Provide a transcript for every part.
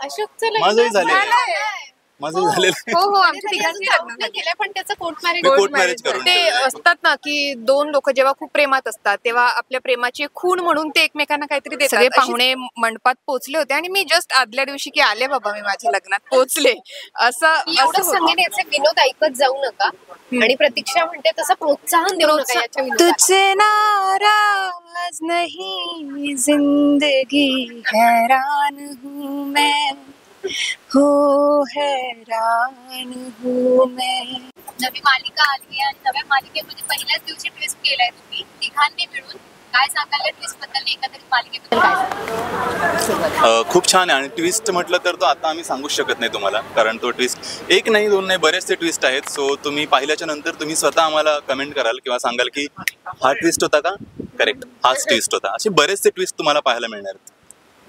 अशोकचं माझंही लग्न झालेलं माझं झालेलं हो आमच्या तिघांची लग्न केलं, पण त्याचं कोर्ट मी कोर्ट मॅरेज करून ते असतात ना की दोन लोक जेव्हा खूप प्रेमात असतात तेव्हा आपल्या प्रेमाची खूण म्हणून ते एकमेकांना काहीतरी देतात. सगळे पाहुणे मंडपात पोहोचले होते आणि मी जस्ट आदल्या दिवशी की आले बाबा मी माझ्या लग्नात पोहोचले असं एवढं सांगेन, याचे विनोद ऐकत जाऊ नका. आणि प्रतीक्षा म्हणते तसं प्रोत्साहन देऊ नका याच्या विनोदाला. तुझसे नाराज नहीं जिंदगी हैरान हूँ मैं हो हैरान हूँ मैं. नवी मालिका आली आहे आणि नव्या मालिकेमध्ये पहिल्याच दिवशी ट्विस्ट केलाय तुम्ही तिघांनी मिळून. काय सांगाल ट्विस्ट बद्दल, एकंदरीत मालिकेबद्दल काय? खूप छान आहे. आणि ट्विस्ट म्हटलं तर तो आता आम्ही सांगूच शकत नाही तुम्हाला, कारण तो ट्विस्ट एक नाही दोन नाही बरेचसे ट्विस्ट आहेत. सो तुम्ही पाहिल्याच्या नंतर तुम्ही स्वतः आम्हाला कमेंट कराल किंवा सांगाल की हा ट्विस्ट होता का, करेक्ट हाच ट्विस्ट होता. असे बरेचसे ट्विस्ट तुम्हाला पाहायला मिळणार आहेत.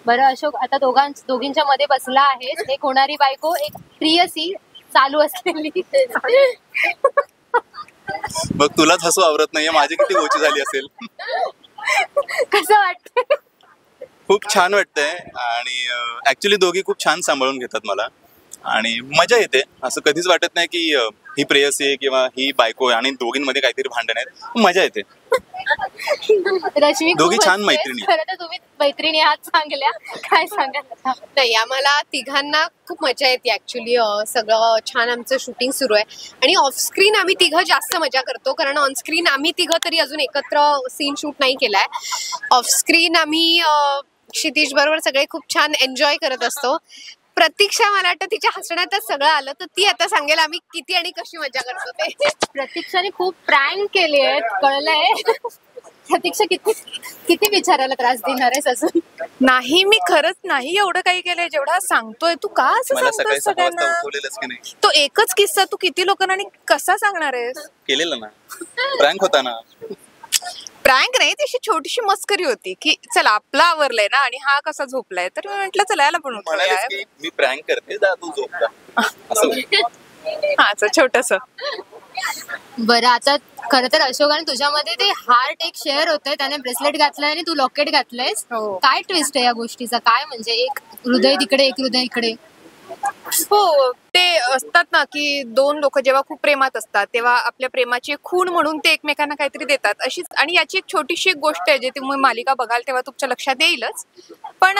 बरं अशोक, आता दोघींच्या मध्ये बसला आहे, एक होणारी बायको, एक प्रियसी चालू असलेली. मग तुलाच हसू आवरत नाहीये, माझी किती गोची झाली असेल. कसं वाटतं? खूप छान वाटतंय आणि ऍक्च्युली दोघी खूप छान सांभाळून घेतात मला आणि मजा येते. असं कधीच वाटत नाही की ही प्रेयसी आहे किंवा ही बायको आहे आणि दोघींमध्ये काहीतरी भांडण आहेत. मजा येते. रश्मी दोघी छान मैत्रिणी. खरं तर तुम्ही मैत्रिणी आहात चांगल्या, काय सांगाल? नाही, आम्हाला तिघांना खूप मजा येते ऍक्च्युली. सगळं छान आमचं शूटिंग सुरू आहे आणि ऑफस्क्रीन आम्ही तिघं जास्त मजा करतो, कारण ऑनस्क्रीन आम्ही तिघं तरी अजून एकत्र सीन शूट नाही केलाय. ऑफस्क्रीन आम्ही क्षितिज बरोबर सगळे खूप छान एन्जॉय करत असतो. प्रतीक्षा मला वाटतं तिच्या हसण्यातच सगळं आलं, तर ती आता सांगेल आम्ही किती आणि कशी मजा करतो ते. प्रतीक्षाने खूप प्रँक केले आहेत, कळलंय. प्रतीक्षा किती विचारायला त्रास देणार आहेस अजून? नाही, मी खरंच नाही एवढं काही केलंय जेवढा सांगतोय तू. का असं मला सांगतोय सकाळी 6 वाजता सगळ्यांना? उठवलेलंच की नाही? तो एकच किस्सा तू किती लोकांना आणि कसा सांगणार आहेस? केलेलं ना, प्रँक होता ना. प्रँक नाही, तशी छोटीशी मस्करी होती की चला आपला आवरलंय ना आणि हा कसा झोपलाय, तर मी म्हटलं चला याला पण म्हणालेच उठवूया. की मी प्रँक करते, जा तू झोप जा. असं होतं. हा असं छोटस. बरं, आता खरं तर अशोक आणि तुझ्यामध्ये ते हार्ट एक शेअर होतंय, त्याने ब्रेसलेट घातलंय आणि तू लॉकेट घातलंयस. हो. काय ट्विस्ट आहे या गोष्टीचा? काय म्हणजे एक हृदय तिकडे एक हृदय इकडे? हो, ते असतात ना की दोन लोक जेव्हा खूप प्रेमात असतात तेव्हा आपल्या प्रेमाची खूण म्हणून ते एकमेकांना काहीतरी देतात अशीच. आणि याची एक छोटीशी एक गोष्ट आहे, जे तुम्ही मालिका बघाल तेव्हा तुमच्या लक्षात येईलच. पण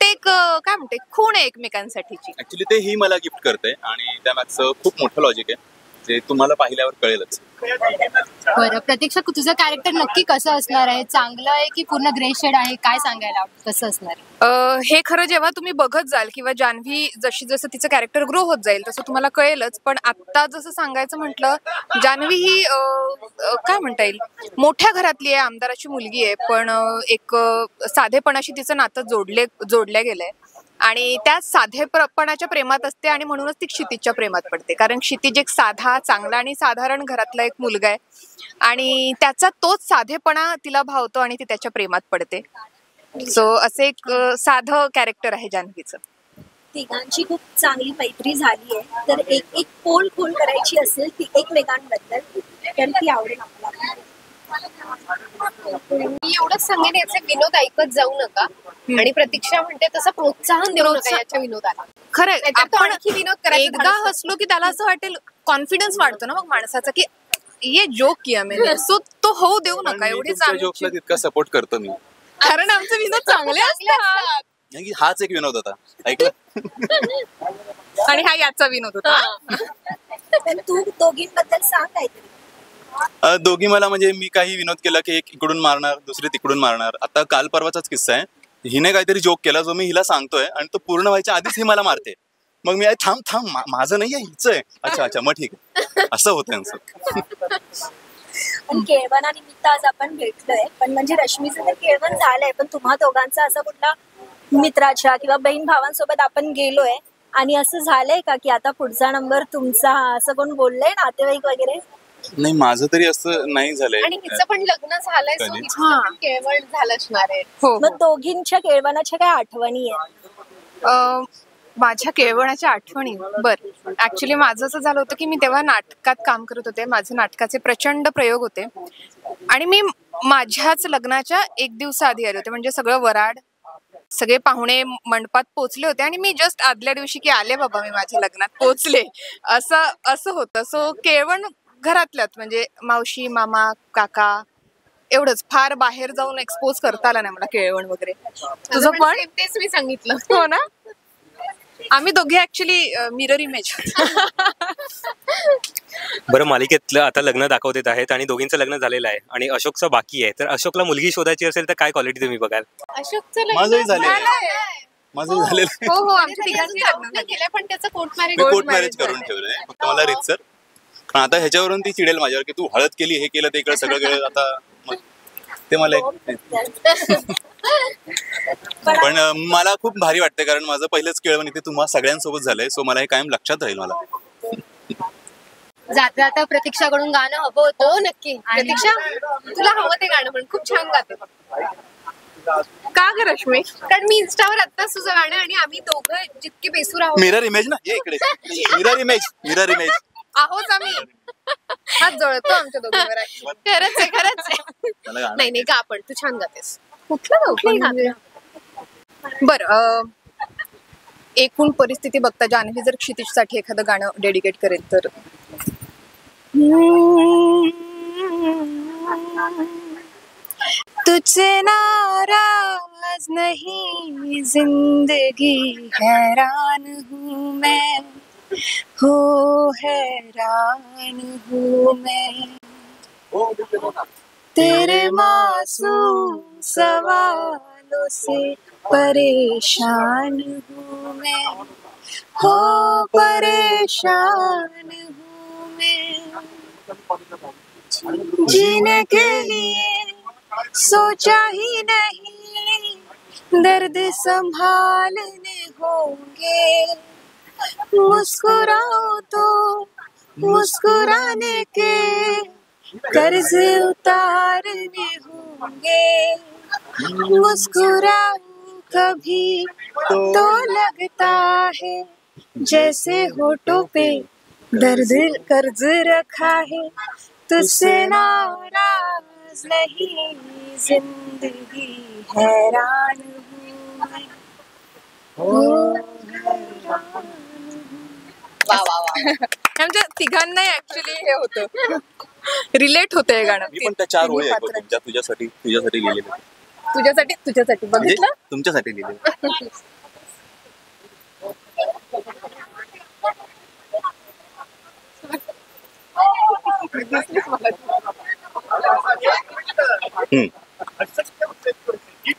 ते एक काय म्हणते खूण आहे एकमेकांसाठीची. ऍक्च्युली ते ही मला गिफ्ट करते आणि त्यामागचं खूप मोठं लॉजिक आहे, ते तुम्हाला पाहिल्यावर कळेलच. बरं, प्रतीक्षा तुझं कॅरेक्टर नक्की कसं असणार आहे? चांगलं आहे की पूर्ण ग्रे शेड आहे? काय सांगायला कसं असणार आहे? हे खरं जेव्हा तुम्ही बघत जाल किंवा जान्हवी जशी जसं तिचं कॅरेक्टर ग्रो होत जाईल तसं तुम्हाला कळेलच. पण आत्ता जसं सांगायचं म्हटलं, जान्हवी ही काय म्हणता येईल मोठ्या घरातली आहे, आमदाराची मुलगी आहे, पण एक साधेपणाशी तिचं नातं जोडल्या गेलंय आणि त्या साधेपणाच्या प्रेमात असते आणि म्हणूनच ती क्षितिजच्या प्रेमात पडते. कारण क्षितिज एक साधा, चांगला आणि साधारण घरातला एक मुलगा आहे आणि त्याचा तोच साधेपणा तिला भावतो आणि ती त्याच्या प्रेमात पडते. सो असे एक साधं कॅरेक्टर आहे जान्हवीचं. तिघांची खूप चांगली मैत्री झाली आहे, तर एक पोल खोल करायची असेल ती एकमेकांबद्दल, तर ती आवडेल आपल्याला. मी एवढंच सांगेन, याचे विनोद ऐकत जाऊ नका. आणि प्रतीक्षा म्हणते तसं प्रोत्साहन देऊ नका याच्या विनोदाला. खरंय, आपण विनोद करायचं एकदा हसलो की त्याला असं वाटेल, कॉन्फिडन्स वाढतो ना मग माणसाचा की ये जोक किया मैंने. सो तो होऊ देऊ नका. एवढी जोकला चांगली, तितका सपोर्ट करतो मी, कारण आमचे विनोद चांगले असतात. हाच एक विनोद होता, ऐकलं. आणि हा याचा विनोद होता. पण तू दोघींबद्दल सांग काहीतरी. दोघी मला म्हणजे मी काही विनोद केला की एक इकडून मारणार दुसरी तिकडून मारणार. आता काल परवाचाच किस्सा आहे, हिने काहीतरी जोक केला जो मी हिला सांगतोय आणि तो पूर्ण व्हायच्या आधीच ही मला मारते. मग मी थांब माझं नाहीये, हिचं आहे. अच्छा मग ठीक आहे. असं होतं यांचं. पण केळवणानिमित्त आज आपण भेटलोय, पण म्हणजे रश्मीचं तर केळवण झालंय, पण तुम्हा दोघांचा असं कुठला मित्राच्या किंवा बहीण भावांसोबत आपण गेलोय आणि असं झालंय का की आता पुढचा नंबर तुमचा, असं कोण बोललंय नातेवाईक वगैरे? नाही, माझं तरी असं नाही झालंय. आणि हिचं पण लग्न झालंय, सो हिचं पण केवळ झालं असणार आहे. मग दोघींच्या केळवणाच्या काय आठवणी आहेत? माझ्या केळवणाच्या आठवणी, बरं ऍक्च्युली माझं असं झालं होतं की मी तेव्हा नाटकात काम करत होते. माझे नाटकाचे प्रचंड प्रयोग होते आणि मी माझ्याच लग्नाच्या एक दिवसाआधी आले होते. म्हणजे सगळं वराड, सगळे पाहुणे मंडपात पोहोचले होते आणि मी जस्ट आदल्या दिवशी की आले बाबा मी माझ्या लग्नात पोहोचले असं होतं. सो केळवण घरातल्यात म्हणजे मावशी मामा काका एवढंच. फार बाहेर जाऊन एक्सपोज करता आला नाही मला केळवण वगैरे. तुझं पण तेच मी सांगितलं. हो ना. आम्ही दोघे ऍक्च्युली मिरर इमेज. बरं, मालिकेतलं आता लग्न दाखवत आहेत आणि दोघींचं लग्न झालेलं आहे आणि अशोकचं बाकी आहे. तर अशोकला मुलगी शोधायची असेल तर काय क्वालिटी तुम्ही बघाल? अशोकचं माझंही लग्न झालेलं आहे. झालंय. माझं झालेलं आहे. हो हो आमच्या त्याने तिघांची लग्न लग्न झाली. केलंय, पण त्याचं कोर्ट मॅरेज मी कोर्ट मॅरेज करून ठेवलंय. फक्त मला रीतसर. पण आता ह्याच्यावरून ती चिडेल माझ्यावर की तू हळद केली, हे केलं, ते केलं, सगळं केलं. आता मग ते मला पण मला खूप भारी वाटते कारण माझं पहिलंच केळवण इथे तुम्हा सगळ्यांसोबत झालंय. सो मला हे कायम लक्षात राहील. मला जाता जाता प्रतीक्षाकडून गाणं हवं होतं. हो नक्की. प्रतीक्षा तुला हवं ते गाणं पण खूप छान गाते. का ग रश्मी? कारण मी इन्स्टावर आत्ताच तुझं गाणं आणि आम्ही दोघं जितके बेसूर आहोत मिरर इमेज ना, ये इकडे. मिरर इमेज आहोत आम्ही. हात जळतो आमच्या दोघांवर. खरंच आहे खरंच आहे. मला गाणं नाही नाही गा पण तू छान गातेस. कुठलं गाणं? बरं एकूण परिस्थिती बघता जान्हवी जर क्षितिजसाठी एखादं गाणं डेडिकेट करेल तर तुझसे नाराज नहीं जिंदगी हैरान हूँ मैं, हो हैरान हूँ मैं, तेरे मासूम सवालों से परेशान हूँ मैं, हो परेशान हूँ मैं, जीने के लिए सोचा ही नहीं दर्द संभालने होंगे, मुस्कुराओ तो मुस्कुराने के कर्ज उतारने होंगे, मुस्कुराओ कभी तो लगता है जैसे होठों पे दर्द कर्ज रखा है, तुझसे नाराज नहीं जिंदगी हैरान हूँ मैं, हो हैरान वा वा वा. आमच्या तिघांना ऍक्च्युली हे होतं रिलेट होतं हे गाणं. मी पण त्या 4 ओळी तिन्ही ऐकतो तुझ्यासाठी लिहिलेलं. तुझ्यासाठी म्हणजे बघितलं. तुमच्यासाठी लिहिलेलं.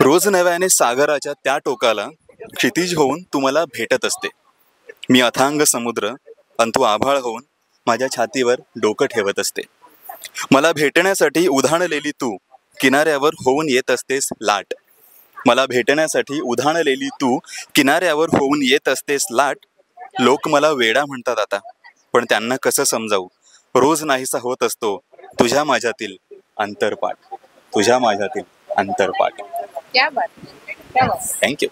रोज नव्याने सागराच्या त्या टोकाला क्षितिज होऊन तुम्हाला भेटत असते. मी अथांग समुद्र पण तू आभाळ होऊन माझ्या छातीवर डोकं ठेवत असते. मला भेटण्यासाठी उधाणलेली तू किनाऱ्यावर होऊन येत असतेस लाट. मला भेटण्यासाठी उधाणलेली तू किनाऱ्यावर होऊन येत असतेस लाट. लोक मला वेडा म्हणतात आता, पण त्यांना कसं समजावू. रोज नाहीसा होत असतो तुझ्या माझ्यातील अंतरपाठ. तुझ्या माझ्यातील अंतरपाठ. क्या बात. थँक्यू.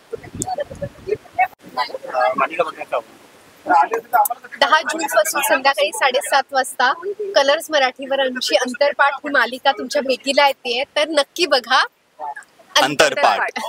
10 जून पासून संध्याकाळी 7:30 वाजता कलर्स मराठीवर आमची अंतरपाठ ही मालिका तुमच्या भेटीला येते. तर नक्की बघा अंतरपाठ.